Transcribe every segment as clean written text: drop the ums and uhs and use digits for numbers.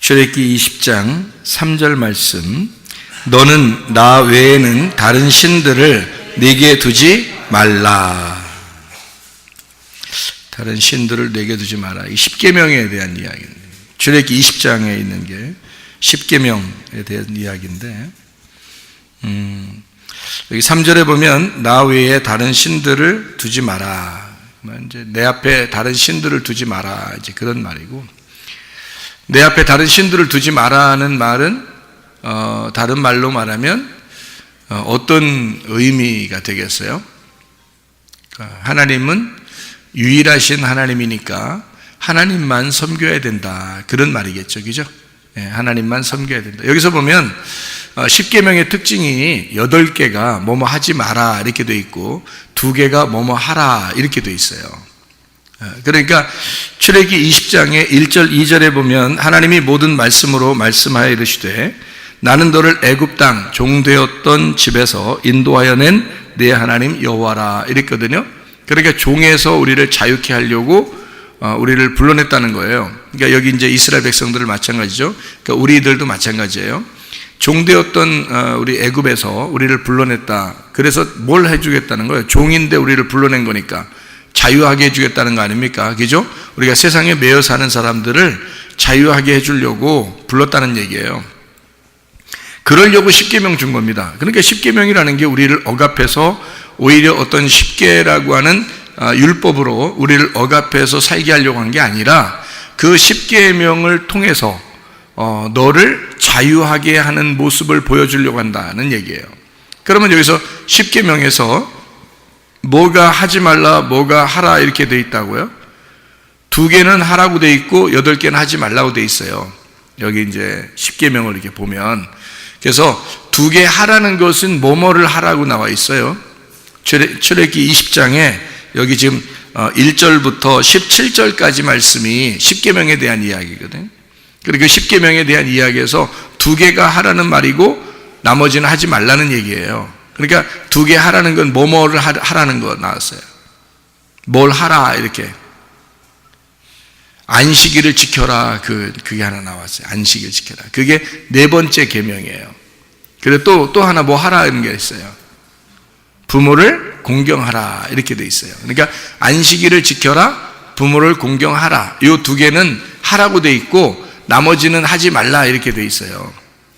출애굽기 20장 3절 말씀, 너는 나 외에는 다른 신들을 네게 두지 말라. 다른 신들을 네게 두지 마라. 이 십계명에 대한 이야기입니다. 출애굽기 20장에 있는 게 십계명에 대한 이야기인데, 여기 3절에 보면 나 외에 다른 신들을 두지 마라. 이제 내 앞에 다른 신들을 두지 마라. 이제 그런 말이고, 내 앞에 다른 신들을 두지 마라는 말은 다른 말로 말하면 어떤 의미가 되겠어요? 하나님은 유일하신 하나님이니까 하나님만 섬겨야 된다, 그런 말이겠죠, 그죠? 하나님만 섬겨야 된다. 여기서 보면 십계명의 특징이 8개가 뭐뭐 하지 마라 이렇게 돼 있고 2개가 뭐뭐 하라 이렇게 돼 있어요. 그러니까 출애굽기 20장의 1절 2절에 보면 하나님이 모든 말씀으로 말씀하여 이르시되 나는 너를 애굽 땅 종되었던 집에서 인도하여 낸 내 하나님 여호와라 이랬거든요. 그러니까 종에서 우리를 자유케 하려고 우리를 불러냈다는 거예요. 그러니까 여기 이제 이스라엘 백성들을 마찬가지죠. 그러니까 우리들도 마찬가지예요. 종되었던 우리 애굽에서 우리를 불러냈다. 그래서 뭘 해주겠다는 거예요? 종인데 우리를 불러낸 거니까 자유하게 해주겠다는 거 아닙니까? 그죠? 우리가 세상에 매여 사는 사람들을 자유하게 해주려고 불렀다는 얘기예요. 그러려고 십계명 준 겁니다. 그러니까 십계명이라는 게 우리를 억압해서 오히려 어떤 십계라고 하는 율법으로 우리를 억압해서 살게 하려고 한 게 아니라 그 십계명을 통해서 너를 자유하게 하는 모습을 보여주려고 한다는 얘기예요. 그러면 여기서 십계명에서 뭐가 하지 말라, 뭐가 하라 이렇게 돼 있다고요? 2개는 하라고 돼 있고 8개는 하지 말라고 돼 있어요. 여기 이제 십계명을 이렇게 보면, 그래서 2개 하라는 것은 뭐뭐를 하라고 나와 있어요. 출애굽기 20장에 여기 지금 1절부터 17절까지 말씀이 십계명에 대한 이야기거든요. 그리고 십계명에 대한 이야기에서 2개가 하라는 말이고 나머지는 하지 말라는 얘기예요. 그러니까 2개 하라는 건 뭐뭐를 하라는 거 나왔어요. 뭘 하라 이렇게. 안식일을 지켜라, 그게 하나 나왔어요. 안식일 지켜라. 그게 4번째 계명이에요. 그리고 또 하나 뭐 하라는 게 있어요. 부모를 공경하라 이렇게 돼 있어요. 그러니까 안식일을 지켜라, 부모를 공경하라, 이 2개는 하라고 돼 있고 나머지는 하지 말라 이렇게 돼 있어요.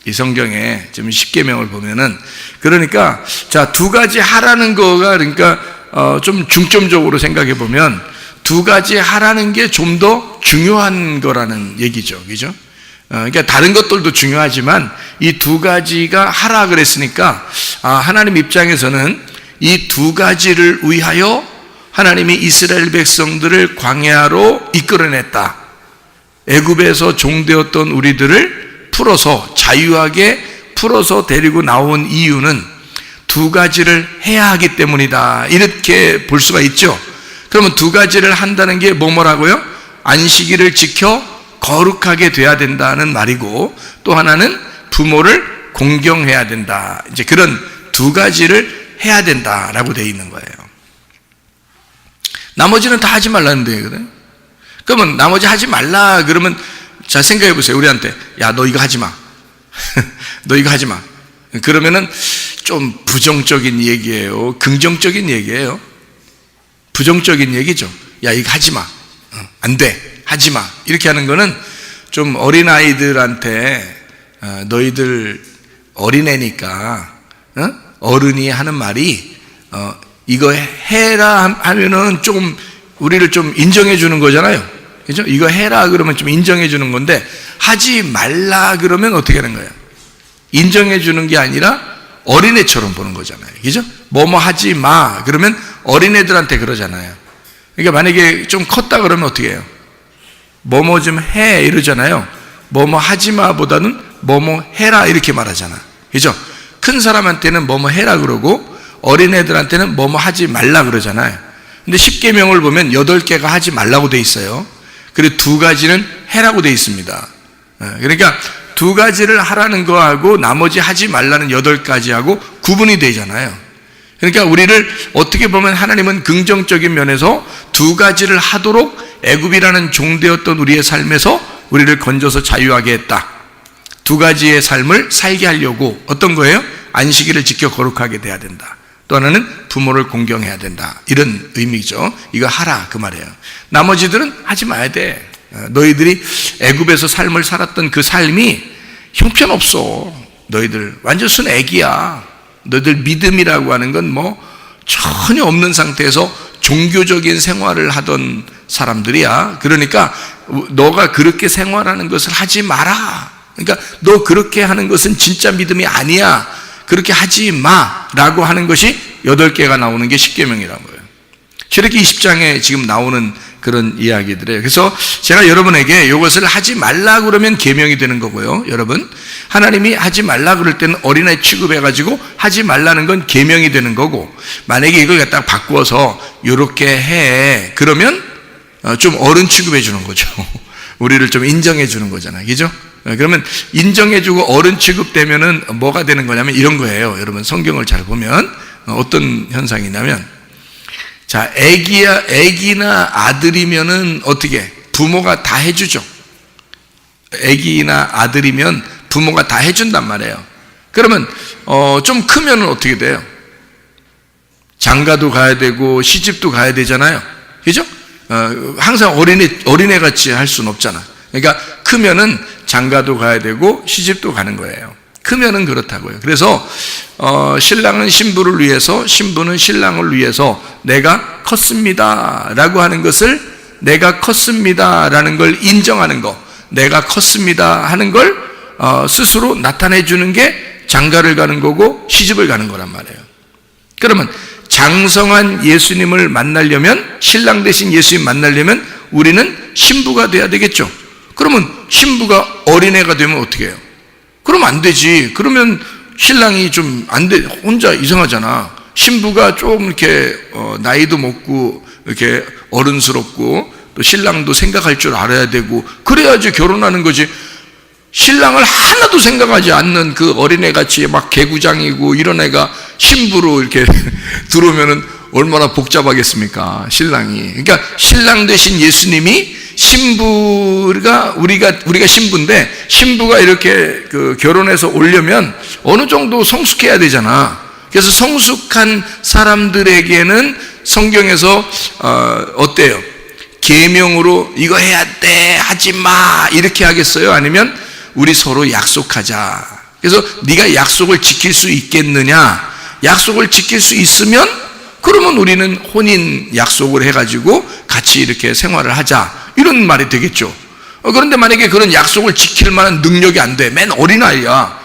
이 성경에 지금 십계명을 보면은. 그러니까 자, 2가지 하라는 거가, 그러니까 좀 중점적으로 생각해 보면 2가지 하라는 게 좀 더 중요한 거라는 얘기죠, 그죠? 그러니까 다른 것들도 중요하지만 이 2가지가 하라 그랬으니까 하나님 입장에서는 이 2가지를 위하여 하나님이 이스라엘 백성들을 광야로 이끌어냈다. 애굽에서 종되었던 우리들을 풀어서 자유하게 풀어서 데리고 나온 이유는 2가지를 해야 하기 때문이다, 이렇게 볼 수가 있죠. 그러면 2가지를 한다는 게 뭐라고요? 안식일을 지켜 거룩하게 돼야 된다는 말이고, 또 하나는 부모를 공경해야 된다. 이제 그런 2가지를 해야 된다라고 되어 있는 거예요. 나머지는 다 하지 말라는 얘기거든요. 그러면 나머지 하지 말라 그러면, 자, 생각해 보세요. 우리한테 야, 너 이거 하지 마. 너 이거 하지 마. 그러면은 좀 부정적인 얘기예요, 긍정적인 얘기예요? 부정적인 얘기죠. 야, 이거 하지 마. 안 돼. 하지 마. 이렇게 하는 거는 좀 어린아이들한테 너희들 어린애니까 어른이 하는 말이 이거 해라 하면은 좀 우리를 좀 인정해 주는 거잖아요. 그죠? 이거 해라 그러면 좀 인정해 주는 건데, 하지 말라 그러면 어떻게 하는 거예요? 인정해 주는 게 아니라 어린애처럼 보는 거잖아요. 그죠? 뭐뭐 하지 마 그러면 어린애들한테 그러잖아요. 그러니까 만약에 좀 컸다 그러면 어떻게 해요? 뭐뭐 좀 해 이러잖아요. 뭐뭐 하지 마 보다는 뭐뭐 해라 이렇게 말하잖아. 그죠? 큰 사람한테는 뭐뭐 해라 그러고 어린애들한테는 뭐뭐 하지 말라 그러잖아요. 근데 십계명을 보면 8개가 하지 말라고 돼 있어요. 그리고 2가지는 해라고 돼 있습니다. 그러니까 2가지를 하라는 거하고 나머지 하지 말라는 8가지하고 구분이 되잖아요. 그러니까 우리를 어떻게 보면 하나님은 긍정적인 면에서 2가지를 하도록 애굽이라는 종되었던 우리의 삶에서 우리를 건져서 자유하게 했다. 두 가지의 삶을 살게 하려고 어떤 거예요? 안식일을 지켜 거룩하게 돼야 된다. 또 하나는 부모를 공경해야 된다. 이런 의미죠. 이거 하라 그 말이에요. 나머지들은 하지 마야 돼. 너희들이 애굽에서 삶을 살았던 그 삶이 형편없어. 너희들 완전 순 애기야. 너희들 믿음이라고 하는 건 뭐 전혀 없는 상태에서 종교적인 생활을 하던 사람들이야. 그러니까 너가 그렇게 생활하는 것을 하지 마라. 그러니까 너 그렇게 하는 것은 진짜 믿음이 아니야. 그렇게 하지 마라고 하는 것이 8개가 나오는 게 십계명이라는 거예요. 출애굽기 20장에 지금 나오는 그런 이야기들이에요. 그래서 제가 여러분에게 이것을 하지 말라 그러면 계명이 되는 거고요. 여러분, 하나님이 하지 말라 그럴 때는 어린아이 취급해가지고 하지 말라는 건 계명이 되는 거고, 만약에 이걸 갖다가 바꾸어서 이렇게 해 그러면 좀 어른 취급해 주는 거죠. 우리를 좀 인정해 주는 거잖아요. 그죠? 그러면 인정해주고 어른 취급되면은 뭐가 되는 거냐면 이런 거예요. 여러분 성경을 잘 보면 어떤 현상이냐면, 자, 애기나 아들이면은 어떻게 부모가 다 해주죠. 애기나 아들이면 부모가 다 해준단 말이에요. 그러면 좀 크면은 어떻게 돼요? 장가도 가야 되고 시집도 가야 되잖아요. 그죠? 항상 어린애 같이 할 수는 없잖아. 그러니까 크면은 장가도 가야 되고 시집도 가는 거예요. 크면은 그렇다고요. 그래서 신랑은 신부를 위해서, 신부는 신랑을 위해서 내가 컸습니다 라고 하는 것을, 내가 컸습니다 라는 걸 인정하는 거, 내가 컸습니다 하는 걸 스스로 나타내 주는 게 장가를 가는 거고 시집을 가는 거란 말이에요. 그러면 장성한 예수님을 만나려면, 신랑 대신 예수님 만나려면 우리는 신부가 돼야 되겠죠. 그러면 신부가 어린애가 되면 어떻게 해요? 그러면 안 되지. 그러면 신랑이 좀 안 돼, 혼자 이상하잖아. 신부가 좀 이렇게 나이도 먹고 이렇게 어른스럽고 또 신랑도 생각할 줄 알아야 되고 그래야지 결혼하는 거지. 신랑을 하나도 생각하지 않는 그 어린애같이 막 개구장이고 이런 애가 신부로 이렇게 들어오면은 얼마나 복잡하겠습니까, 신랑이. 그러니까 신랑 대신 예수님이, 신부가 우리가 신부인데 신부가 이렇게 그 결혼해서 오려면 어느 정도 성숙해야 되잖아. 그래서 성숙한 사람들에게는 성경에서 어때요? 계명으로 이거 해야 돼, 하지 마 이렇게 하겠어요? 아니면 우리 서로 약속하자. 그래서 네가 약속을 지킬 수 있겠느냐? 약속을 지킬 수 있으면 그러면 우리는 혼인 약속을 해가지고 같이 이렇게 생활을 하자, 이런 말이 되겠죠. 그런데 만약에 그런 약속을 지킬 만한 능력이 안 돼, 맨 어린아이야,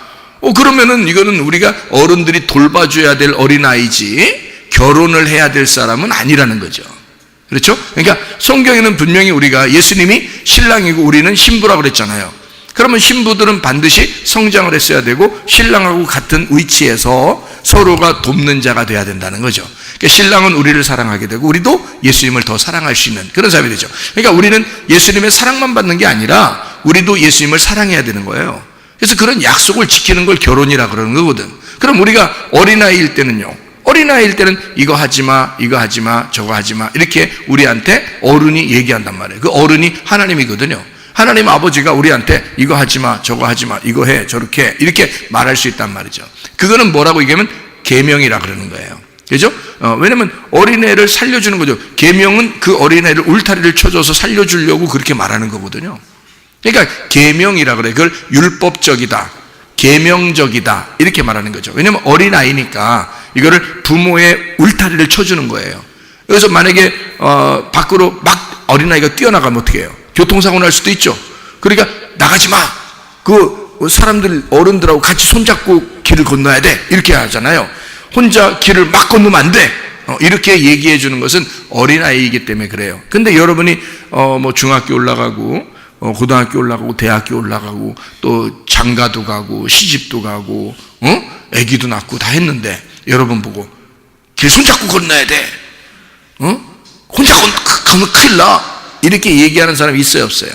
그러면은 이거는 우리가 어른들이 돌봐줘야 될 어린아이지 결혼을 해야 될 사람은 아니라는 거죠. 그렇죠? 그러니까 성경에는 분명히 우리가 예수님이 신랑이고 우리는 신부라고 그랬잖아요. 그러면 신부들은 반드시 성장을 했어야 되고 신랑하고 같은 위치에서 서로가 돕는 자가 돼야 된다는 거죠. 그러니까 신랑은 우리를 사랑하게 되고 우리도 예수님을 더 사랑할 수 있는 그런 사람이 되죠. 그러니까 우리는 예수님의 사랑만 받는 게 아니라 우리도 예수님을 사랑해야 되는 거예요. 그래서 그런 약속을 지키는 걸 결혼이라 그러는 거거든. 그럼 우리가 어린아이일 때는요, 어린아이일 때는 이거 하지 마, 이거 하지 마, 저거 하지 마 이렇게 우리한테 어른이 얘기한단 말이에요. 그 어른이 하나님이거든요. 하나님 아버지가 우리한테 이거 하지 마, 저거 하지 마, 이거 해, 저렇게 해, 이렇게 말할 수 있단 말이죠. 그거는 뭐라고 얘기하면 계명이라 그러는 거예요. 그죠? 왜냐면 어린애를 살려주는 거죠. 계명은 그 어린애를 울타리를 쳐줘서 살려주려고 그렇게 말하는 거거든요. 그러니까 계명이라 그래. 그걸 율법적이다, 계명적이다 이렇게 말하는 거죠. 왜냐면 어린아이니까 이거를 부모의 울타리를 쳐주는 거예요. 그래서 만약에 밖으로 막 어린아이가 뛰어나가면 어떻게 해요? 교통사고 날 수도 있죠. 그러니까 나가지 마, 그 사람들 어른들하고 같이 손잡고 길을 건너야 돼 이렇게 하잖아요. 혼자 길을 막 건너면 안 돼, 이렇게 얘기해 주는 것은 어린아이이기 때문에 그래요. 근데 여러분이 뭐 중학교 올라가고 고등학교 올라가고 대학교 올라가고 또 장가도 가고 시집도 가고 아기도 낳고 다 했는데 여러분 보고 길 손잡고 건너야 돼, 혼자 가면 큰일 나 이렇게 얘기하는 사람이 있어요, 없어요?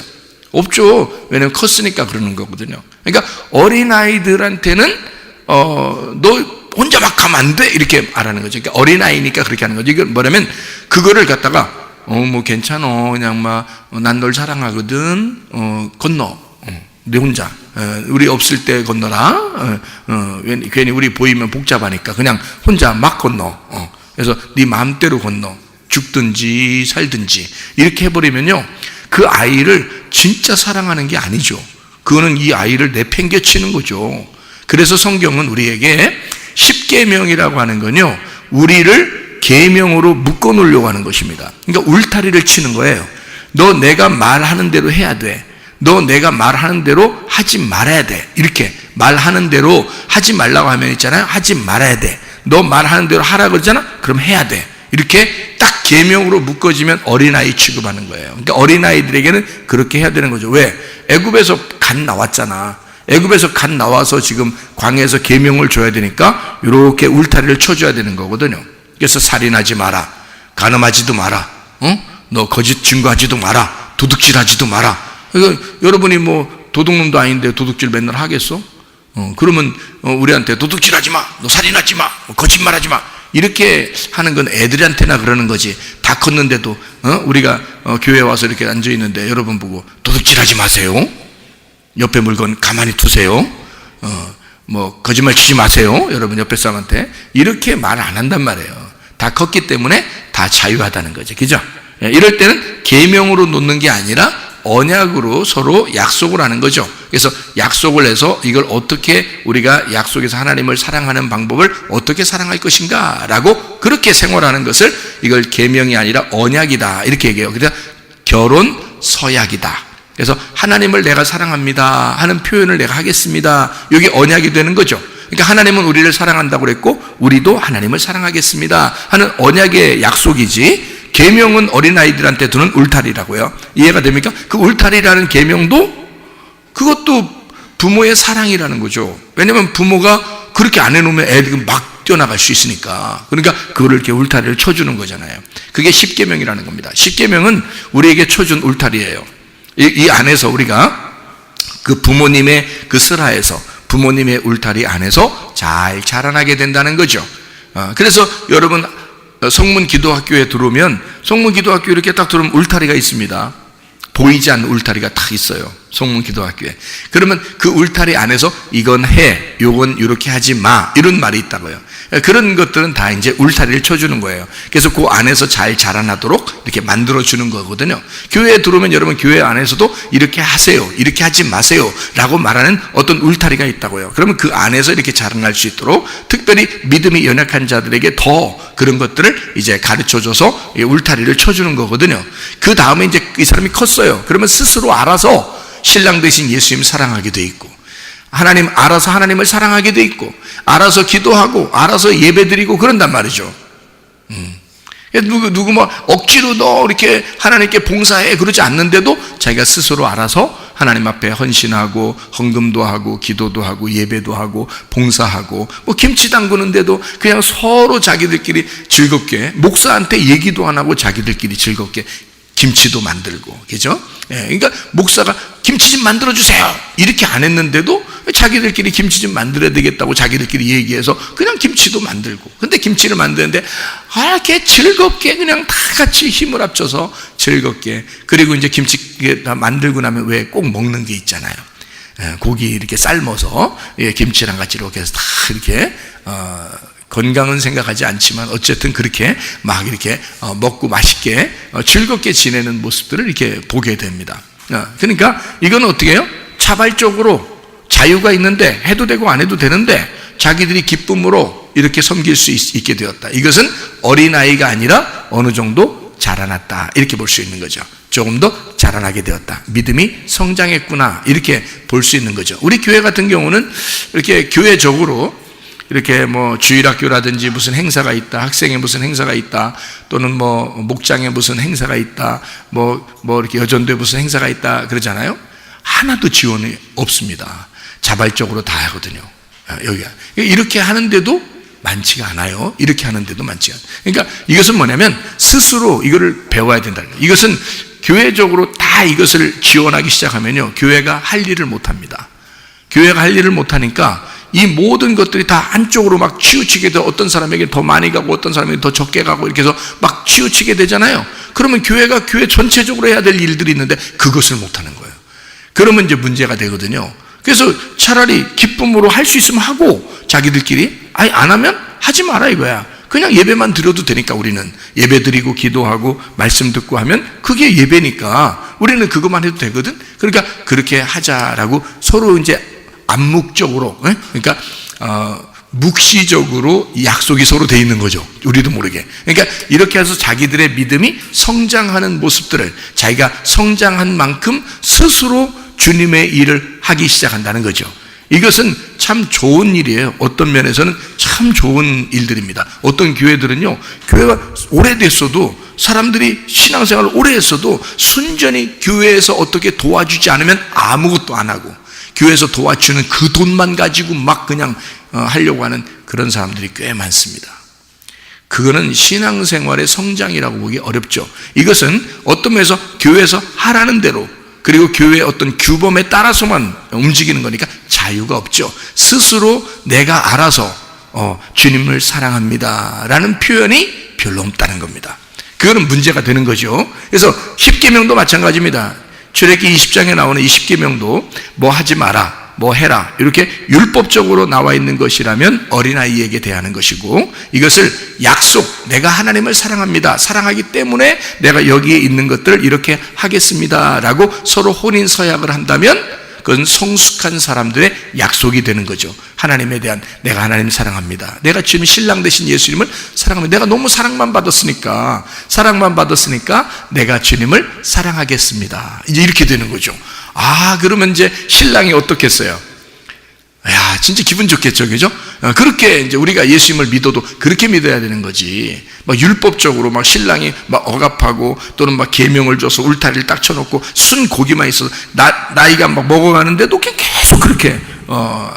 없죠. 왜냐면 컸으니까 그러는 거거든요. 그러니까 어린아이들한테는 너 혼자 막 가면 안 돼 이렇게 말하는 거죠. 그러니까 어린아이니까 그렇게 하는 거죠. 이건 뭐냐면 그거를 갖다가 뭐 괜찮어. 그냥 막 난 널 사랑하거든. 건너. 내 혼자. 우리 없을 때 건너라. 괜히 우리 보이면 복잡하니까 그냥 혼자 막 건너. 그래서 네 마음대로 건너. 죽든지 살든지 이렇게 해버리면요, 그 아이를 진짜 사랑하는 게 아니죠. 그거는 이 아이를 내팽개치는 거죠. 그래서 성경은 우리에게 십계명이라고 하는 건요, 우리를 계명으로 묶어 놓으려고 하는 것입니다. 그러니까 울타리를 치는 거예요. 너 내가 말하는 대로 해야 돼. 너 내가 말하는 대로 하지 말아야 돼. 이렇게 말하는 대로 하지 말라고 하면 있잖아요, 하지 말아야 돼. 너 말하는 대로 하라 그러잖아, 그럼 해야 돼. 이렇게 딱 계명으로 묶어지면 어린아이 취급하는 거예요. 그러니까 어린아이들에게는 그렇게 해야 되는 거죠. 왜? 애굽에서 갓 나왔잖아. 애굽에서 갓 나와서 지금 광야에서 계명을 줘야 되니까 이렇게 울타리를 쳐줘야 되는 거거든요. 그래서 살인하지 마라, 간음하지도 마라, 너 거짓 증거하지도 마라, 도둑질하지도 마라. 그러니까 여러분이 뭐 도둑놈도 아닌데 도둑질 맨날 하겠어? 그러면 우리한테 도둑질하지 마, 너 살인하지 마, 거짓말하지 마, 이렇게 하는 건 애들한테나 그러는 거지. 다 컸는데도 우리가 교회에 와서 이렇게 앉아 있는데 여러분 보고 도둑질하지 마세요, 옆에 물건 가만히 두세요, 뭐 거짓말 치지 마세요, 여러분 옆에 사람한테 이렇게 말 안 한단 말이에요. 다 컸기 때문에 다 자유하다는 거죠. 그죠? 이럴 때는 계명으로 놓는 게 아니라 언약으로 서로 약속을 하는 거죠. 그래서 약속을 해서 이걸 어떻게 우리가 약속에서 하나님을 사랑하는 방법을 어떻게 사랑할 것인가 라고 그렇게 생활하는 것을, 이걸 계명이 아니라 언약이다 이렇게 얘기해요. 그래서 결혼 서약이다. 그래서 하나님을 내가 사랑합니다 하는 표현을 내가 하겠습니다, 이게 언약이 되는 거죠. 그러니까 하나님은 우리를 사랑한다고 그랬고 우리도 하나님을 사랑하겠습니다 하는 언약의 약속이지, 계명은 어린아이들한테 두는 울타리라고요. 이해가 됩니까? 그 울타리라는 계명도 그것도 부모의 사랑이라는 거죠. 왜냐하면 부모가 그렇게 안 해놓으면 애들이 막 뛰어나갈 수 있으니까. 그러니까 그거를 이렇게 울타리를 쳐주는 거잖아요. 그게 십계명이라는 겁니다. 십계명은 우리에게 쳐준 울타리예요. 이 안에서 우리가 그 부모님의 그 슬하에서, 부모님의 울타리 안에서 잘 자라나게 된다는 거죠. 그래서 여러분 성문 기도학교에 들어오면, 성문 기도학교 이렇게 딱 들어오면 울타리가 있습니다. 보이지 않는 울타리가 딱 있어요, 성문 기도학교에. 그러면 그 울타리 안에서 이건 해, 요건 이렇게 하지 마, 이런 말이 있다고요. 그런 것들은 다 이제 울타리를 쳐주는 거예요. 그래서 그 안에서 잘 자라나도록 이렇게 만들어주는 거거든요. 교회에 들어오면 여러분 교회 안에서도 이렇게 하세요, 이렇게 하지 마세요 라고 말하는 어떤 울타리가 있다고요. 그러면 그 안에서 이렇게 자라날 수 있도록 특별히 믿음이 연약한 자들에게 더 그런 것들을 이제 가르쳐줘서 울타리를 쳐주는 거거든요. 그 다음에 이제 이 사람이 컸어요. 그러면 스스로 알아서 신랑 되신 예수님 사랑하게 돼 있고, 하나님 알아서 하나님을 사랑하게 돼 있고, 알아서 기도하고 알아서 예배드리고 그런단 말이죠. 누구 뭐 억지로 너 이렇게 하나님께 봉사해 그러지 않는데도 자기가 스스로 알아서 하나님 앞에 헌신하고 헌금도 하고 기도도 하고 예배도 하고 봉사하고, 뭐 김치 담그는데도 그냥 서로 자기들끼리 즐겁게, 목사한테 얘기도 안 하고 자기들끼리 즐겁게 김치도 만들고, 그죠? 그러니까 목사가 김치 좀 만들어주세요 이렇게 안 했는데도 자기들끼리 김치 좀 만들어야 되겠다고 자기들끼리 얘기해서 그냥 김치도 만들고, 근데 김치를 만드는데 이렇게 즐겁게 그냥 다 같이 힘을 합쳐서 즐겁게, 그리고 이제 김치 다 만들고 나면 왜 꼭 먹는 게 있잖아요. 고기 이렇게 삶아서 김치랑 같이 이렇게 해서 다 이렇게 건강은 생각하지 않지만 어쨌든 그렇게 막 이렇게 먹고 맛있게 즐겁게 지내는 모습들을 이렇게 보게 됩니다. 그러니까 이건 어떻게 해요? 자발적으로 자유가 있는데 해도 되고 안 해도 되는데 자기들이 기쁨으로 이렇게 섬길 수 있게 되었다. 이것은 어린아이가 아니라 어느 정도 자라났다 이렇게 볼 수 있는 거죠. 조금 더 자라나게 되었다, 믿음이 성장했구나 이렇게 볼 수 있는 거죠. 우리 교회 같은 경우는 이렇게 교회적으로 이렇게 뭐 주일학교라든지 무슨 행사가 있다, 학생의 무슨 행사가 있다, 또는 뭐 목장에 무슨 행사가 있다, 뭐 이렇게 여전도에 무슨 행사가 있다 그러잖아요. 하나도 지원이 없습니다. 자발적으로 다 하거든요. 여기가 이렇게 하는데도 많지가 않아요. 이렇게 하는데도 많지가 않아요. 그러니까 이것은 뭐냐면 스스로 이거를 배워야 된다는 거예요. 이것은 교회적으로 다 이것을 지원하기 시작하면요, 교회가 할 일을 못합니다. 교회가 할 일을 못하니까 이 모든 것들이 다 한쪽으로 막 치우치게 돼. 어떤 사람에게 더 많이 가고 어떤 사람에게 더 적게 가고 이렇게 해서 막 치우치게 되잖아요. 그러면 교회가 교회 전체적으로 해야 될 일들이 있는데 그것을 못하는 거예요. 그러면 이제 문제가 되거든요. 그래서 차라리 기쁨으로 할 수 있으면 하고, 자기들끼리 아니 안 하면 하지 마라 이거야. 그냥 예배만 드려도 되니까, 우리는 예배 드리고 기도하고 말씀 듣고 하면 그게 예배니까 우리는 그것만 해도 되거든. 그러니까 그렇게 하자라고 서로 이제 암묵적으로, 그러니까 묵시적으로 약속이 서로 돼 있는 거죠. 우리도 모르게. 그러니까 이렇게 해서 자기들의 믿음이 성장하는 모습들을, 자기가 성장한 만큼 스스로 주님의 일을 하기 시작한다는 거죠. 이것은 참 좋은 일이에요. 어떤 면에서는 참 좋은 일들입니다. 어떤 교회들은요, 교회가 오래됐어도, 사람들이 신앙생활을 오래 했어도 순전히 교회에서 어떻게 도와주지 않으면 아무것도 안 하고, 교회에서 도와주는 그 돈만 가지고 막 그냥 하려고 하는 그런 사람들이 꽤 많습니다. 그거는 신앙생활의 성장이라고 보기 어렵죠. 이것은 어떤 면에서 교회에서 하라는 대로, 그리고 교회의 어떤 규범에 따라서만 움직이는 거니까 자유가 없죠. 스스로 내가 알아서 주님을 사랑합니다 라는 표현이 별로 없다는 겁니다. 그거는 문제가 되는 거죠. 그래서 십계명도 마찬가지입니다. 출애굽기 20장에 나오는 이 십계명도 뭐 하지 마라, 뭐 해라, 이렇게 율법적으로 나와 있는 것이라면 어린아이에게 대하는 것이고, 이것을 약속, 내가 하나님을 사랑합니다, 사랑하기 때문에 내가 여기에 있는 것들을 이렇게 하겠습니다 라고 서로 혼인 서약을 한다면 그건 성숙한 사람들의 약속이 되는 거죠. 하나님에 대한, 내가 하나님 사랑합니다, 내가 지금 신랑 되신 예수님을 사랑합니다, 내가 너무 사랑만 받았으니까 내가 주님을 사랑하겠습니다, 이제 이렇게 되는 거죠. 그러면 이제 신랑이 어떻겠어요? 야, 진짜 기분 좋겠죠, 그죠? 그렇게 이제 우리가 예수님을 믿어도 그렇게 믿어야 되는 거지. 막 율법적으로 막 신랑이 막 억압하고, 또는 막 계명을 줘서 울타리를 딱 쳐놓고 순 고기만 있어서 나이가 막 먹어가는데도 계속 그렇게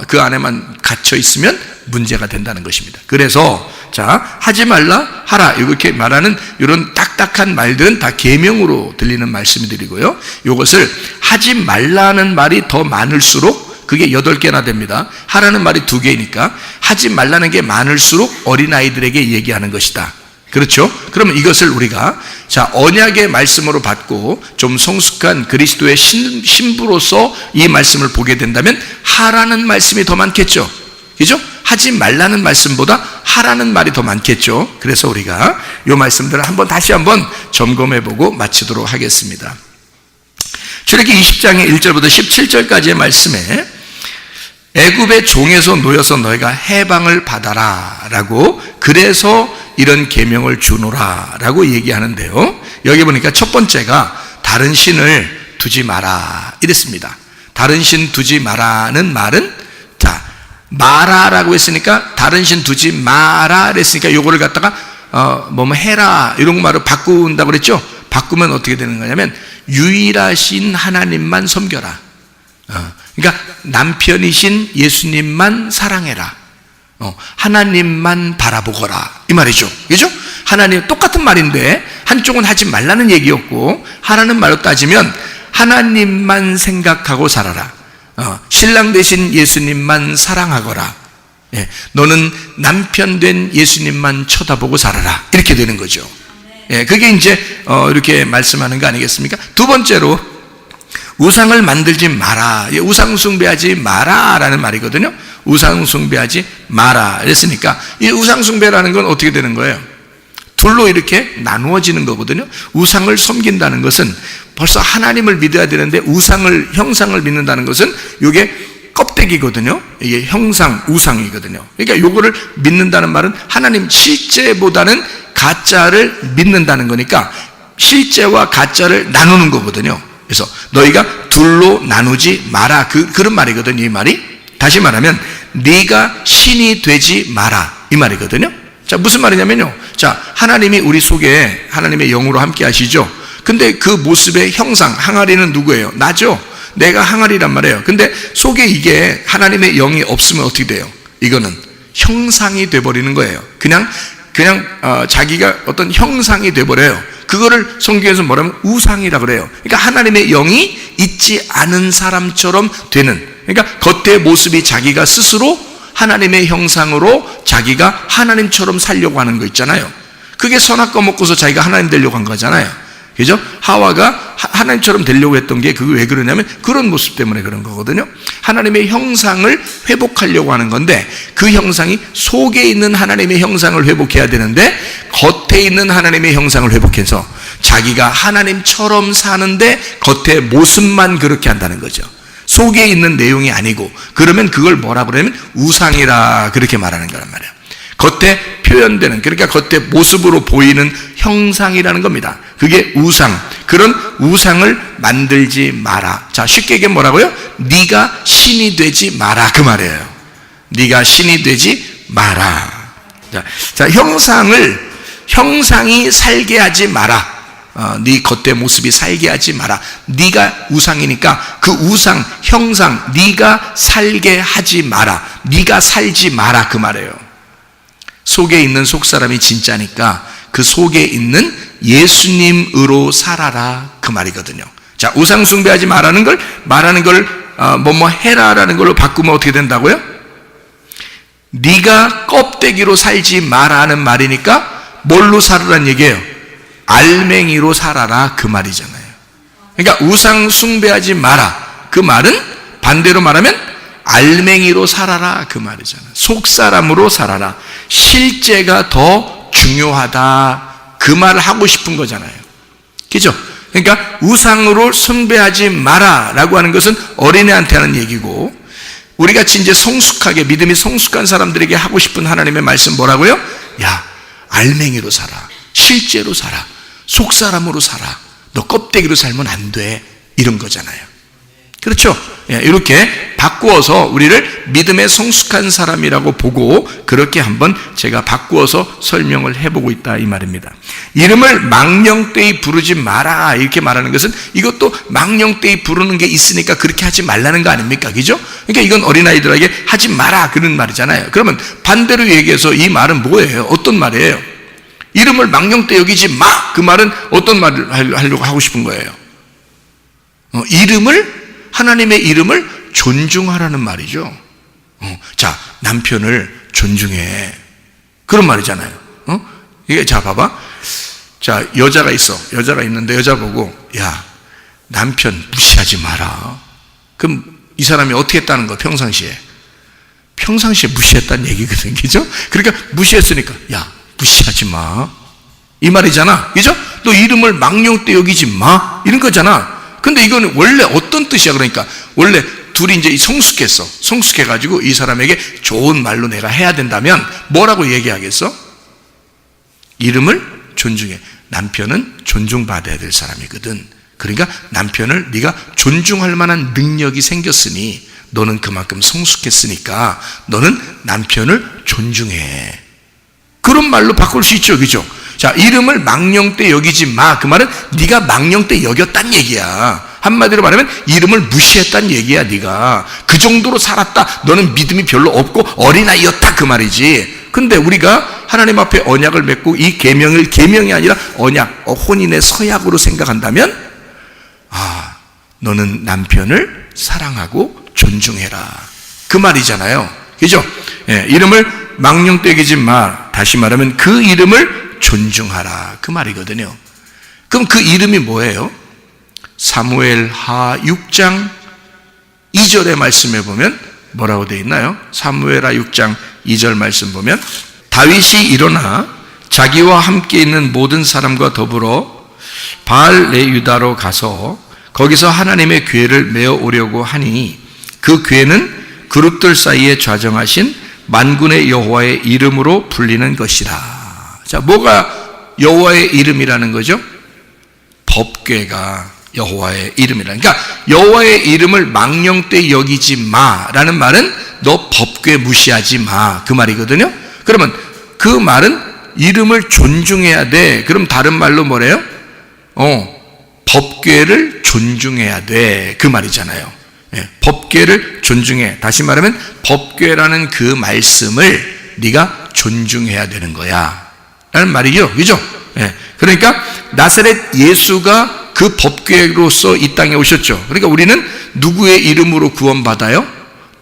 그 안에만 갇혀 있으면 문제가 된다는 것입니다. 그래서 자, 하지 말라, 하라, 이렇게 말하는 이런 딱딱한 말들은 다 계명으로 들리는 말씀들이고요. 이것을 하지 말라는 말이 더 많을수록 그게 8개나 됩니다. 하라는 말이 2개니까 하지 말라는 게 많을수록 어린아이들에게 얘기하는 것이다. 그렇죠? 그러면 이것을 우리가 자, 언약의 말씀으로 받고 좀 성숙한 그리스도의 신부로서 이 말씀을 보게 된다면 하라는 말씀이 더 많겠죠. 그죠? 하지 말라는 말씀보다 하라는 말이 더 많겠죠. 그래서 우리가 이 말씀들을 다시 한번 점검해보고 마치도록 하겠습니다. 출애굽기 20장의 1절부터 17절까지의 말씀에 애굽의 종에서 놓여서 너희가 해방을 받아라 라고, 그래서 이런 계명을 주노라 라고 얘기하는데요. 여기 보니까 첫 번째가 다른 신을 두지 마라 이랬습니다. 다른 신 두지 마라는 말은, 자, 마라라고 했으니까 다른 신 두지 마라 그랬으니까 요거를 갖다가 뭐 해라 이런 말을 바꾼다고 그랬죠. 바꾸면 어떻게 되는 거냐면 유일하신 하나님만 섬겨라. 그러니까 남편이신 예수님만 사랑해라. 하나님만 바라보거라 이 말이죠. 그죠? 하나님, 똑같은 말인데 한쪽은 하지 말라는 얘기였고, 하라는 말로 따지면 하나님만 생각하고 살아라. 신랑 되신 예수님만 사랑하거라. 너는 남편 된 예수님만 쳐다보고 살아라. 이렇게 되는 거죠. 그게 이제 이렇게 말씀하는 거 아니겠습니까? 두 번째로 우상을 만들지 마라, 우상 숭배하지 마라 라는 말이거든요. 우상 숭배하지 마라 그랬으니까 이 우상 숭배라는 건 어떻게 되는 거예요? 둘로 이렇게 나누어지는 거거든요. 우상을 섬긴다는 것은 벌써 하나님을 믿어야 되는데 우상을, 형상을 믿는다는 것은 이게 껍데기거든요. 이게 형상, 우상이거든요. 그러니까 요거를 믿는다는 말은 하나님 실제보다는 가짜를 믿는다는 거니까 실제와 가짜를 나누는 거거든요. 그래서 너희가 둘로 나누지 마라, 그런 말이거든요. 이 말이 다시 말하면 네가 신이 되지 마라 이 말이거든요. 자, 무슨 말이냐면요, 자, 하나님이 우리 속에 하나님의 영으로 함께 하시죠. 근데 그 모습의 형상, 항아리는 누구예요? 나죠. 내가 항아리란 말이에요. 근데 속에 이게 하나님의 영이 없으면 어떻게 돼요? 이거는 형상이 돼버리는 거예요. 그냥 자기가 어떤 형상이 돼버려요. 그거를 성경에서 뭐라면 우상이라 그래요. 그러니까 하나님의 영이 있지 않은 사람처럼 되는, 그러니까 겉의 모습이 자기가 스스로 하나님의 형상으로 자기가 하나님처럼 살려고 하는 거 있잖아요. 그게 선악과 먹고서 자기가 하나님 되려고 한 거잖아요. 그죠? 하와가 하나님처럼 되려고 했던 게 그게 왜 그러냐면 그런 모습 때문에 그런 거거든요. 하나님의 형상을 회복하려고 하는 건데 그 형상이 속에 있는 하나님의 형상을 회복해야 되는데 겉에 있는 하나님의 형상을 회복해서 자기가 하나님처럼 사는데 겉의 모습만 그렇게 한다는 거죠. 속에 있는 내용이 아니고, 그러면 그걸 뭐라 그러냐면 우상이라 그렇게 말하는 거란 말이에요. 겉에 표현되는, 그러니까 겉에 모습으로 보이는 형상이라는 겁니다. 그게 우상. 그런 우상을 만들지 마라. 자, 쉽게 얘기하면 뭐라고요? 네가 신이 되지 마라, 그 말이에요. 네가 신이 되지 마라. 자, 형상이 살게 하지 마라. 네 겉의 모습이 살게 하지 마라. 네가 우상이니까 그 우상, 형상 네가 살게 하지 마라. 네가 살지 마라, 그 말이에요. 속에 있는 속사람이 진짜니까 그 속에 있는 예수님으로 살아라, 그 말이거든요. 자, 우상 숭배하지 말라는 걸 뭐뭐 해라라는 걸로 바꾸면 어떻게 된다고요? 네가 껍데기로 살지 마라는 말이니까 뭘로 살으란 얘기예요? 알맹이로 살아라, 그 말이잖아요. 그러니까 우상 숭배하지 마라, 그 말은 반대로 말하면 알맹이로 살아라, 그 말이잖아요. 속사람으로 살아라. 실제가 더 중요하다, 그 말을 하고 싶은 거잖아요. 그죠? 그러니까 우상으로 숭배하지 마라 라고 하는 것은 어린애한테 하는 얘기고, 우리같이 이제 성숙하게 믿음이 성숙한 사람들에게 하고 싶은 하나님의 말씀 뭐라고요? 야, 알맹이로 살아. 실제로 살아. 속사람으로 살아. 너 껍데기로 살면 안 돼. 이런 거잖아요. 그렇죠? 이렇게 바꾸어서 우리를 믿음의 성숙한 사람이라고 보고 그렇게 한번 제가 바꾸어서 설명을 해보고 있다, 이 말입니다. 이름을 망령되이 부르지 마라 이렇게 말하는 것은 이것도 망령되이 부르는 게 있으니까 그렇게 하지 말라는 거 아닙니까? 그죠? 그러니까 이건 어린아이들에게 하지 마라 그런 말이잖아요. 그러면 반대로 얘기해서 이 말은 뭐예요? 어떤 말이에요? 이름을 망령되이 여기지 마, 그 말은 어떤 말을 하려고 하고 싶은 거예요? 하나님의 이름을 존중하라는 말이죠. 자, 남편을 존중해, 그런 말이잖아요. 이게, 자, 봐봐. 자, 여자가 있는데 여자 보고, 야, 남편 무시하지 마라. 그럼 이 사람이 어떻게 했다는 거, 평상시에 무시했다는 얘기거든, 그죠? 그러니까 무시했으니까, 야, 무시하지 마, 이 말이잖아, 그죠? 너 이름을 망령되 여기지 마, 이런 거잖아. 근데 이거는 원래 어떤 뜻이야? 그러니까 원래 둘이 이제 성숙해가지고 이 사람에게 좋은 말로 내가 해야 된다면 뭐라고 얘기하겠어? 이름을 존중해. 남편은 존중받아야 될 사람이거든. 그러니까 남편을 네가 존중할 만한 능력이 생겼으니 너는 그만큼 성숙했으니까 너는 남편을 존중해. 그런 말로 바꿀 수 있죠, 그죠? 자, 이름을 망령되 여기지 마, 그 말은 네가 망령되 여겼단 얘기야. 한마디로 말하면 이름을 무시했단 얘기야. 네가 그 정도로 살았다, 너는 믿음이 별로 없고 어린아이였다, 그 말이지. 근데 우리가 하나님 앞에 언약을 맺고 이 계명을 계명이 아니라 언약, 혼인의 서약으로 생각한다면, 아, 너는 남편을 사랑하고 존중해라, 그 말이잖아요. 그죠? 이름을 망령되 여기지 마, 다시 말하면 그 이름을 존중하라, 그 말이거든요. 그럼 그 이름이 뭐예요? 사무엘하 6장 2절의 말씀에 보면 뭐라고 되어 있나요? 사무엘하 6장 2절 말씀 보면, 다윗이 일어나 자기와 함께 있는 모든 사람과 더불어 바알레유다로 가서 거기서 하나님의 궤를 메어 오려고 하니 그 궤는 그룹들 사이에 좌정하신 만군의 여호와의 이름으로 불리는 것이라. 자, 뭐가 여호와의 이름이라는 거죠? 법궤가 여호와의 이름이라. 그러니까 여호와의 이름을 망령되 여기지 마라는 말은 너 법궤 무시하지 마, 그 말이거든요. 그러면 그 말은 이름을 존중해야 돼. 그럼 다른 말로 뭐래요? 법궤를 존중해야 돼, 그 말이잖아요. 법궤를 존중해. 다시 말하면 법궤라는 그 말씀을 네가 존중해야 되는 거야 라는 말이죠, 그죠? 그러니까 나사렛 예수가 그 법궤로서 이 땅에 오셨죠. 그러니까 우리는 누구의 이름으로 구원받아요?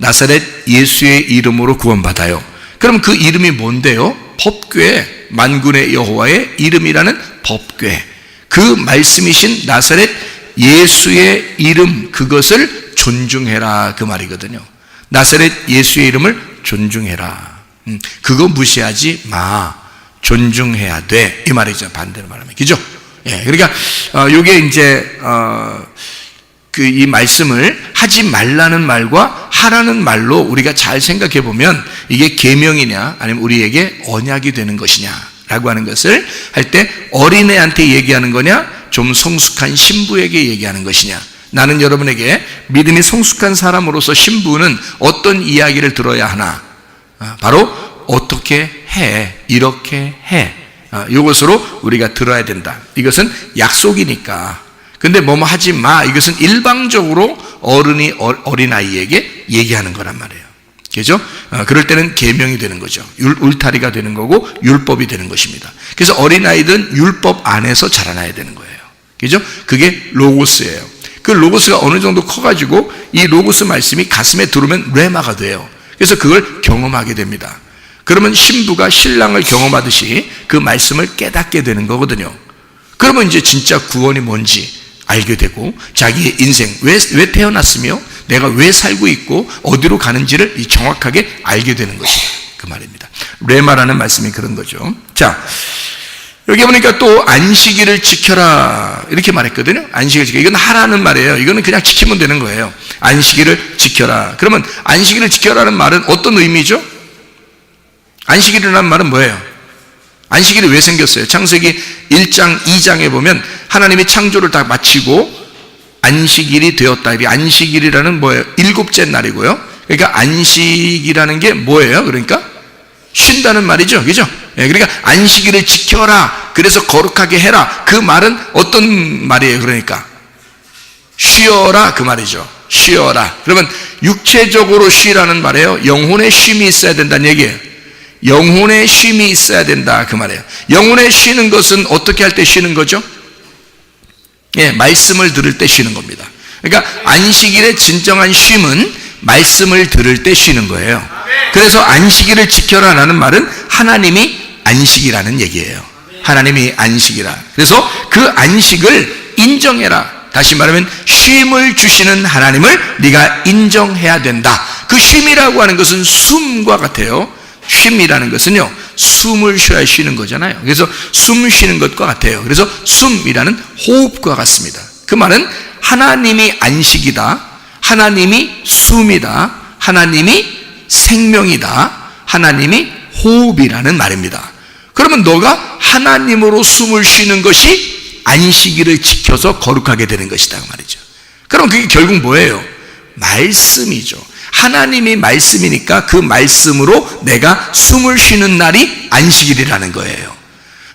나사렛 예수의 이름으로 구원받아요. 그럼 그 이름이 뭔데요? 법궤, 만군의 여호와의 이름이라는 법궤, 그 말씀이신 나사렛 예수의 이름, 그것을 존중해라, 그 말이거든요. 나사렛 예수의 이름을 존중해라. 그거 무시하지 마. 존중해야 돼, 이 말이죠. 반대로 말하면, 그죠? 예, 그러니까 요게 이제 이 말씀을 하지 말라는 말과 하라는 말로 우리가 잘 생각해 보면 이게 계명이냐 아니면 우리에게 언약이 되는 것이냐라고 하는 것을 할 때 어린애한테 얘기하는 거냐, 좀 성숙한 신부에게 얘기하는 것이냐. 나는 여러분에게 믿음이 성숙한 사람으로서 신부는 어떤 이야기를 들어야 하나? 바로 어떻게 해, 이렇게 해, 이것으로 우리가 들어야 된다. 이것은 약속이니까. 근데 뭐뭐 하지 마, 이것은 일방적으로 어른이 어린아이에게 얘기하는 거란 말이에요. 그죠? 그럴 때는 계명이 되는 거죠. 울타리가 되는 거고 율법이 되는 것입니다. 그래서 어린아이들은 율법 안에서 자라나야 되는 거예요. 그죠? 그게 로고스예요. 그 로고스가 어느 정도 커가지고 이 로고스 말씀이 가슴에 들어오면 레마가 돼요. 그래서 그걸 경험하게 됩니다. 그러면 신부가 신랑을 경험하듯이 그 말씀을 깨닫게 되는 거거든요. 그러면 이제 진짜 구원이 뭔지 알게 되고 자기의 인생, 왜 태어났으며 내가 왜 살고 있고 어디로 가는지를 정확하게 알게 되는 것이다, 그 말입니다. 레마라는 말씀이 그런 거죠. 자, 여기 보니까 또 안식일을 지켜라 이렇게 말했거든요. 안식일을 지켜, 이건 하라는 말이에요. 이거는 그냥 지키면 되는 거예요. 안식일을 지켜라. 그러면 안식일을 지켜라는 말은 어떤 의미죠? 안식일이라는 말은 뭐예요? 안식일이 왜 생겼어요? 창세기 1장 2장에 보면 하나님이 창조를 다 마치고 안식일이 되었다. 이 안식일이라는 뭐예요? 7째 날이고요. 그러니까 안식이라는 게 뭐예요? 그러니까 쉰다는 말이죠. 그죠? 그러니까 안식일을 지켜라. 그래서 거룩하게 해라. 그 말은 어떤 말이에요? 그러니까 쉬어라, 그 말이죠. 쉬어라. 그러면 육체적으로 쉬라는 말이에요. 영혼의 쉼이 있어야 된다는 얘기예요. 영혼의 쉼이 있어야 된다, 그 말이에요. 영혼의 쉬는 것은 어떻게 할 때 쉬는 거죠? 예, 말씀을 들을 때 쉬는 겁니다. 그러니까 안식일의 진정한 쉼은 말씀을 들을 때 쉬는 거예요. 그래서 안식일을 지켜라라는 말은 하나님이 안식이라는 얘기예요. 하나님이 안식이라. 그래서 그 안식을 인정해라. 다시 말하면 쉼을 주시는 하나님을 네가 인정해야 된다. 그 쉼이라고 하는 것은 숨과 같아요. 쉼이라는 것은요, 숨을 쉬어야 쉬는 거잖아요. 그래서 숨 쉬는 것과 같아요. 그래서 숨이라는 호흡과 같습니다. 그 말은 하나님이 안식이다, 하나님이 숨이다, 하나님이 생명이다, 하나님이 호흡이라는 말입니다. 그러면 너가 하나님으로 숨을 쉬는 것이 안식일을 지켜서 거룩하게 되는 것이다, 그 말이죠. 그럼 그게 결국 뭐예요? 말씀이죠. 하나님이 말씀이니까 그 말씀으로 내가 숨을 쉬는 날이 안식일이라는 거예요.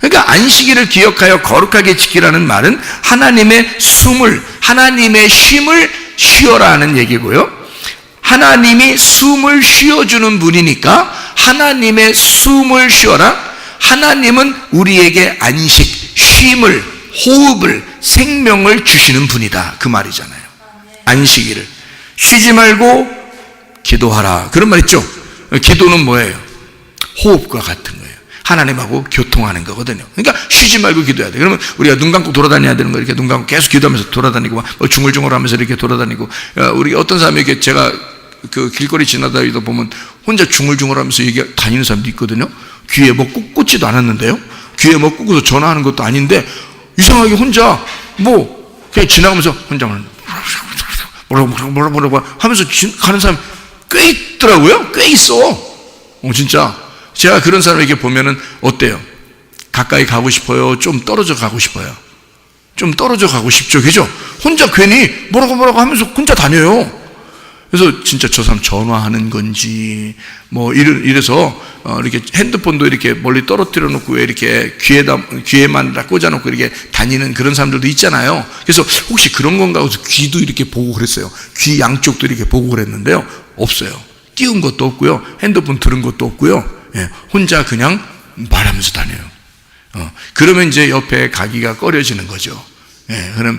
그러니까 안식일을 기억하여 거룩하게 지키라는 말은 하나님의 숨을, 하나님의 쉼을 쉬어라 하는 얘기고요. 하나님이 숨을 쉬어주는 분이니까 하나님의 숨을 쉬어라. 하나님은 우리에게 안식, 쉼을, 호흡을, 생명을 주시는 분이다, 그 말이잖아요. 안식일을 쉬지 말고 기도하라, 그런 말 있죠. 기도는 뭐예요? 호흡과 같은 거예요. 하나님하고 교통하는 거거든요. 그러니까 쉬지 말고 기도해야 돼. 그러면 우리가 눈 감고 돌아다녀야 되는 거, 이렇게 눈 감고 계속 기도하면서 돌아다니고 뭐 중얼중얼하면서 이렇게 돌아다니고, 우리 어떤 사람이 이렇게 제가 그 길거리 지나다니다 보면 혼자 중얼중얼하면서 이게 다니는 사람도 있거든요. 귀에 뭐 꽂지도 않았는데요. 귀에 뭐 꽂고서 전화하는 것도 아닌데 이상하게 혼자 뭐 그냥 지나가면서 혼자 뭐라고 하면서 가는 사람 꽤 있더라고요. 꽤 있어. 진짜 제가 그런 사람에게 보면은 어때요? 가까이 가고 싶어요? 좀 떨어져 가고 싶어요? 좀 떨어져 가고 싶죠, 그죠? 혼자 괜히 뭐라고 하면서 혼자 다녀요. 그래서 진짜 저 사람 전화하는 건지 뭐 이래서 이렇게 핸드폰도 이렇게 멀리 떨어뜨려 놓고 왜 이렇게 귀에만 꽂아 놓고 이렇게 다니는 그런 사람들도 있잖아요. 그래서 혹시 그런 건가 해서 귀도 이렇게 보고 그랬어요. 귀 양쪽도 이렇게 보고 그랬는데요, 없어요. 띄운 것도 없고요, 핸드폰 들은 것도 없고요. 예, 혼자 그냥 말하면서 다녀요. 그러면 이제 옆에 가기가 꺼려지는 거죠. 그럼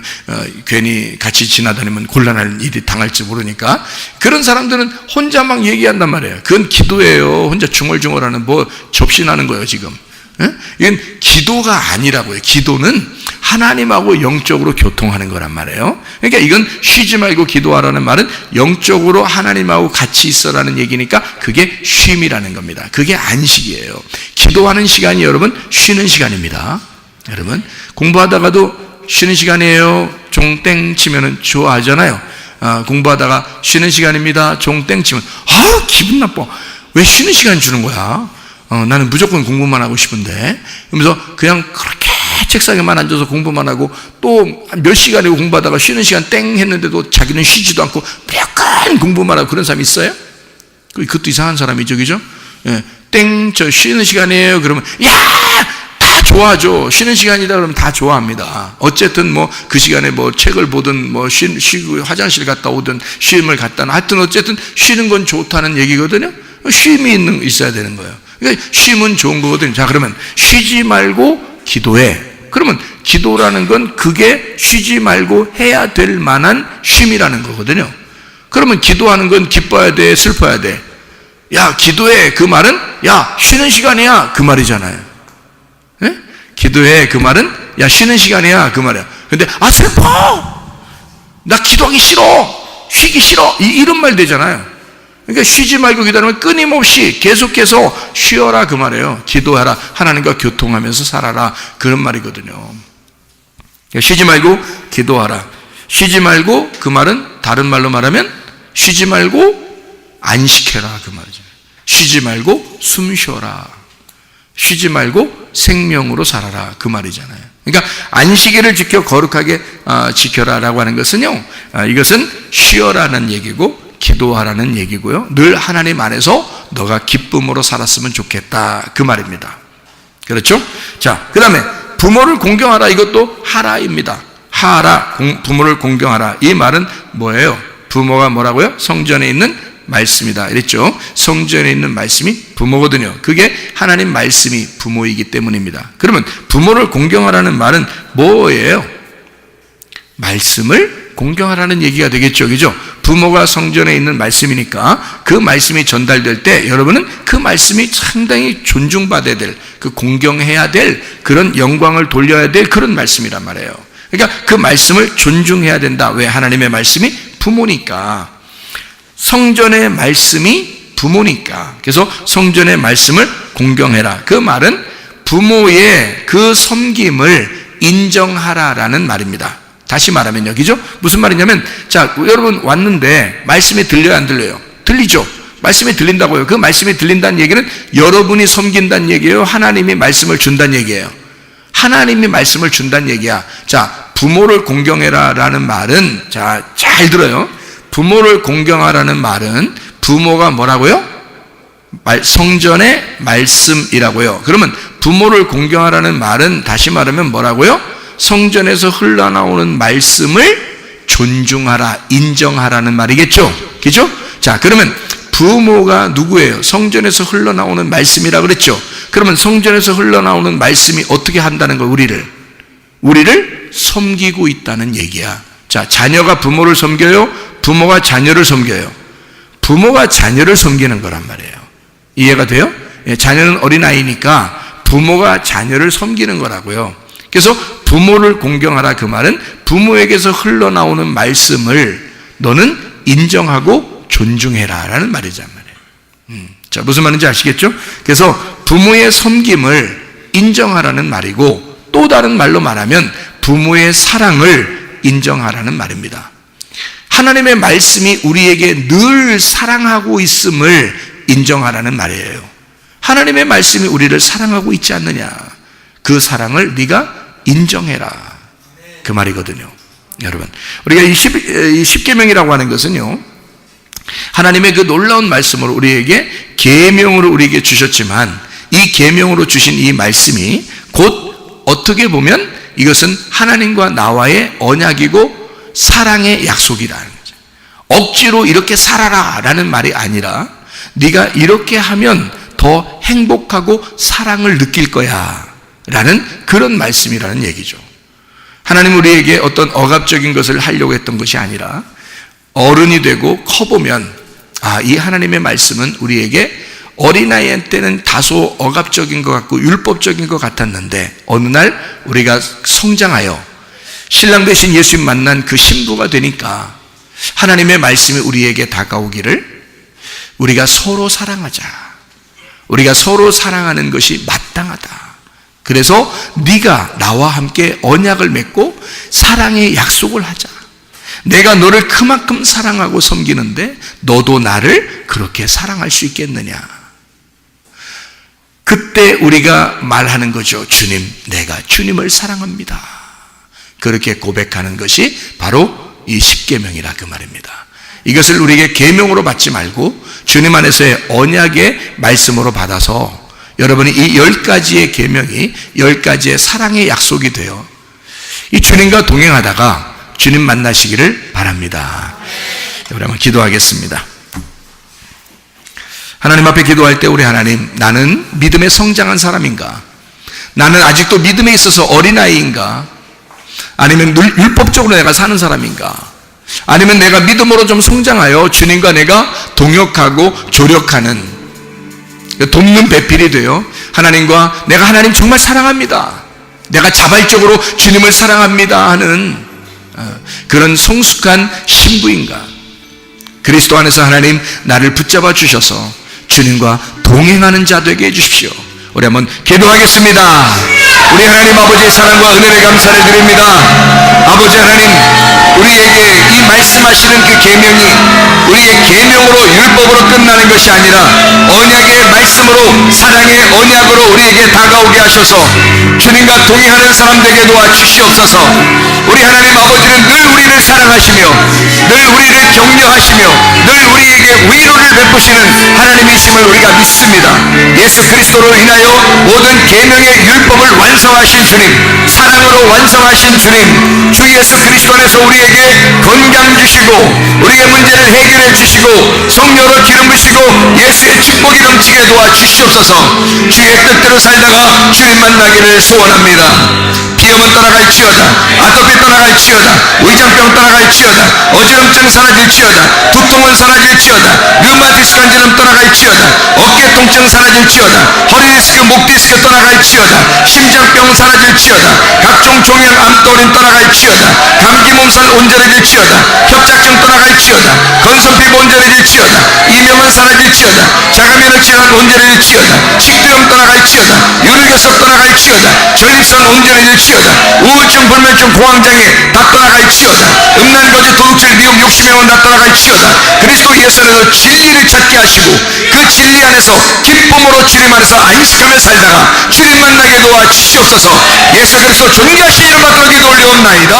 괜히 같이 지나다니면 곤란할 일이 당할지 모르니까 그런 사람들은 혼자 막 얘기한단 말이에요. 그건 기도예요. 혼자 중얼중얼하는 뭐 접신하는 거예요 지금. 이건 기도가 아니라고요. 기도는 하나님하고 영적으로 교통하는 거란 말이에요. 그러니까 이건 쉬지 말고 기도하라는 말은 영적으로 하나님하고 같이 있어라는 얘기니까 그게 쉼이라는 겁니다. 그게 안식이에요. 기도하는 시간이 여러분 쉬는 시간입니다. 여러분 공부하다가도 쉬는 시간이에요. 종땡 치면은 좋아하잖아요. 공부하다가 쉬는 시간입니다. 종땡 치면 기분 나빠. 왜 쉬는 시간 주는 거야? 나는 무조건 공부만 하고 싶은데. 그러면서 그냥 그렇게 책상에만 앉아서 공부만 하고 또 몇 시간이고 공부하다가 쉬는 시간 땡 했는데도 자기는 쉬지도 않고 약간 공부만 하고 그런 사람이 있어요? 그것도 이상한 사람이죠, 그죠? 땡, 저 쉬는 시간이에요. 그러면 다 좋아하죠. 쉬는 시간이다 그러면 다 좋아합니다. 어쨌든 뭐 그 시간에 뭐 책을 보든 뭐 쉬고 화장실 갔다 오든 쉼을 갖다 하여튼 어쨌든 쉬는 건 좋다는 얘기거든요. 쉼이 있어야 되는 거예요. 그러니까 쉼은 좋은 거거든요. 자, 그러면 쉬지 말고 기도해. 그러면 기도라는 건 그게 쉬지 말고 해야 될 만한 쉼이라는 거거든요. 그러면 기도하는 건 기뻐야 돼, 슬퍼야 돼? 야, 기도해. 그 말은 야, 쉬는 시간이야. 그 말이잖아요. 네? 기도해. 그 말은 야, 쉬는 시간이야. 그 말이야. 근데 슬퍼. 나 기도하기 싫어. 쉬기 싫어. 이런 말 되잖아요. 그러니까 쉬지 말고 기도하면 끊임없이 계속해서 쉬어라 그 말이에요. 기도하라. 하나님과 교통하면서 살아라. 그런 말이거든요. 쉬지 말고 기도하라. 쉬지 말고 그 말은 다른 말로 말하면 쉬지 말고 안식해라 그 말이죠. 쉬지 말고 숨 쉬어라. 쉬지 말고 생명으로 살아라 그 말이잖아요. 그러니까 안식일을 지켜 거룩하게 지켜라라고 하는 것은요, 이것은 쉬어라는 얘기고 기도하라는 얘기고요. 늘 하나님 안에서 너가 기쁨으로 살았으면 좋겠다 그 말입니다. 그렇죠? 자, 그 다음에 부모를 공경하라. 이것도 하라입니다. 하라, 부모를 공경하라. 이 말은 뭐예요? 부모가 뭐라고요? 성전에 있는 말씀이다 이랬죠. 성전에 있는 말씀이 부모거든요. 그게 하나님 말씀이 부모이기 때문입니다. 그러면 부모를 공경하라는 말은 뭐예요? 말씀을 공경하라는 얘기가 되겠죠. 그죠? 부모가 성전에 있는 말씀이니까 그 말씀이 전달될 때 여러분은 그 말씀이 상당히 존중받아야 될, 그 공경해야 될 그런 영광을 돌려야 될 그런 말씀이란 말이에요. 그러니까 그 말씀을 존중해야 된다. 왜? 하나님의 말씀이 부모니까. 성전의 말씀이 부모니까. 그래서 성전의 말씀을 공경해라. 그 말은 부모의 그 섬김을 인정하라라는 말입니다. 다시 말하면요, 그죠? 무슨 말이냐면, 자, 여러분 왔는데 말씀이 들려요, 안 들려요? 들리죠? 말씀이 들린다고요. 그 말씀이 들린다는 얘기는 여러분이 섬긴다는 얘기예요? 하나님이 말씀을 준다는 얘기예요? 하나님이 말씀을 준다는 얘기야. 자, 부모를 공경해라 라는 말은, 자, 잘 들어요. 부모를 공경하라는 말은 부모가 뭐라고요? 성전의 말씀이라고요. 그러면 부모를 공경하라는 말은 다시 말하면 뭐라고요? 성전에서 흘러나오는 말씀을 존중하라, 인정하라는 말이겠죠? 그죠? 자, 그러면 부모가 누구예요? 성전에서 흘러나오는 말씀이라 그랬죠? 그러면 성전에서 흘러나오는 말씀이 어떻게 한다는 거예요? 우리를 섬기고 있다는 얘기야. 자, 자녀가 부모를 섬겨요? 부모가 자녀를 섬겨요? 부모가 자녀를 섬기는 거란 말이에요. 이해가 돼요? 예, 자녀는 어린아이니까 부모가 자녀를 섬기는 거라고요. 그래서 부모를 공경하라 그 말은 부모에게서 흘러나오는 말씀을 너는 인정하고 존중해라 라는 말이란 말이에요. 자, 무슨 말인지 아시겠죠? 그래서 부모의 섬김을 인정하라는 말이고 또 다른 말로 말하면 부모의 사랑을 인정하라는 말입니다. 하나님의 말씀이 우리에게 늘 사랑하고 있음을 인정하라는 말이에요. 하나님의 말씀이 우리를 사랑하고 있지 않느냐, 그 사랑을 네가 인정해라 그 말이거든요. 여러분, 우리가 이 10계명이라고 하는 것은요, 하나님의 그 놀라운 말씀으로 우리에게 계명으로 우리에게 주셨지만 이 계명으로 주신 이 말씀이 곧 어떻게 보면 이것은 하나님과 나와의 언약이고 사랑의 약속이라는 거죠. 억지로 이렇게 살아라 라는 말이 아니라 네가 이렇게 하면 더 행복하고 사랑을 느낄 거야 라는 그런 말씀이라는 얘기죠. 하나님 우리에게 어떤 억압적인 것을 하려고 했던 것이 아니라 어른이 되고 커보면 이 하나님의 말씀은 우리에게 어린아이 때는 다소 억압적인 것 같고 율법적인 것 같았는데 어느 날 우리가 성장하여 신랑 되신 예수님 만난 그 신부가 되니까 하나님의 말씀이 우리에게 다가오기를 우리가 서로 사랑하자. 우리가 서로 사랑하는 것이 마땅하다. 그래서 네가 나와 함께 언약을 맺고 사랑의 약속을 하자. 내가 너를 그만큼 사랑하고 섬기는데 너도 나를 그렇게 사랑할 수 있겠느냐. 그때 우리가 말하는 거죠. 주님, 내가 주님을 사랑합니다. 그렇게 고백하는 것이 바로 이 십계명이라 그 말입니다. 이것을 우리에게 계명으로 받지 말고 주님 안에서의 언약의 말씀으로 받아서 여러분이 이 10가지의 계명이 10가지의 사랑의 약속이 되어 이 주님과 동행하다가 주님 만나시기를 바랍니다. 여러분 기도하겠습니다. 하나님 앞에 기도할 때 우리 하나님, 나는 믿음에 성장한 사람인가? 나는 아직도 믿음에 있어서 어린아이인가? 아니면 율법적으로 내가 사는 사람인가? 아니면 내가 믿음으로 좀 성장하여 주님과 내가 동역하고 조력하는 돕는 배필이 되어 하나님과 내가 하나님 정말 사랑합니다. 내가 자발적으로 주님을 사랑합니다 하는 그런 성숙한 신부인가? 그리스도 안에서 하나님 나를 붙잡아 주셔서 주님과 동행하는 자 되게 해주십시오. 우리 한번 기도하겠습니다. 우리 하나님 아버지의 사랑과 은혜를 감사를 드립니다. 아버지 하나님, 우리에게 이 말씀하시는 그 계명이 우리의 계명으로 율법으로 끝나는 것이 아니라 언약의 말씀으로 사랑의 언약으로 우리에게 다가오게 하셔서 주님과 동행하는 사람 되게 도와주시옵소서. 우리 하나님 아버지는 늘 우리를 사랑하시며 늘 우리를 격려하시며 늘 우리에게 위로를 베푸시는 하나님이심을 우리가 믿습니다. 예수 그리스도로 인하여 모든 계명의 율법을 완성하신 주님, 사랑으로 완성하신 주님, 주 예수 그리스도 안에서 우리에게 건강 주시고 우리의 문제를 해결해 주시고 성령으로 기름 부시고 예수의 축복이 넘치게 도와주시옵소서. 주의 뜻대로 살다가 주님 만나기를 소원합니다. 비염은 떠나갈지어다, 아토피 떠나갈지어다, 위장병 떠나갈지어다, 어지럼증 사라질지어다, 두통은 사라질지어다, 류마티스 관절염 떠나갈지어다, 어깨 통증 사라질지어다, 허리 디스크, 목 디스크 떠나갈지어다, 심장병 사라질지어다, 각종 종양암 또린 떠나갈지어다, 감기 몸살 온전해질지어다, 협착증 떠나갈지어다, 건선피부 온전해질지어다, 이명은 사라질지어다, 자가면역 질환 온전해질지어다, 식도염 떠나갈지어다, 유르결석 떠나갈지어다, 전립선 온전해질지어다, 우울증, 불면증, 공황장애 다 떠나갈지어다, 음란거짓, 도둑질, 미혹, 욕심의 다 떠나갈지어다. 그리스도 예수 안에서 진리를 찾게 하시고 그 진리 안에서 기쁨으로 주님 안에서 안식하며 살다가 주님 만나게 도와주시옵소서. 예수 그리스도 존귀하신 이름 받들어 기도 올려옵나이다.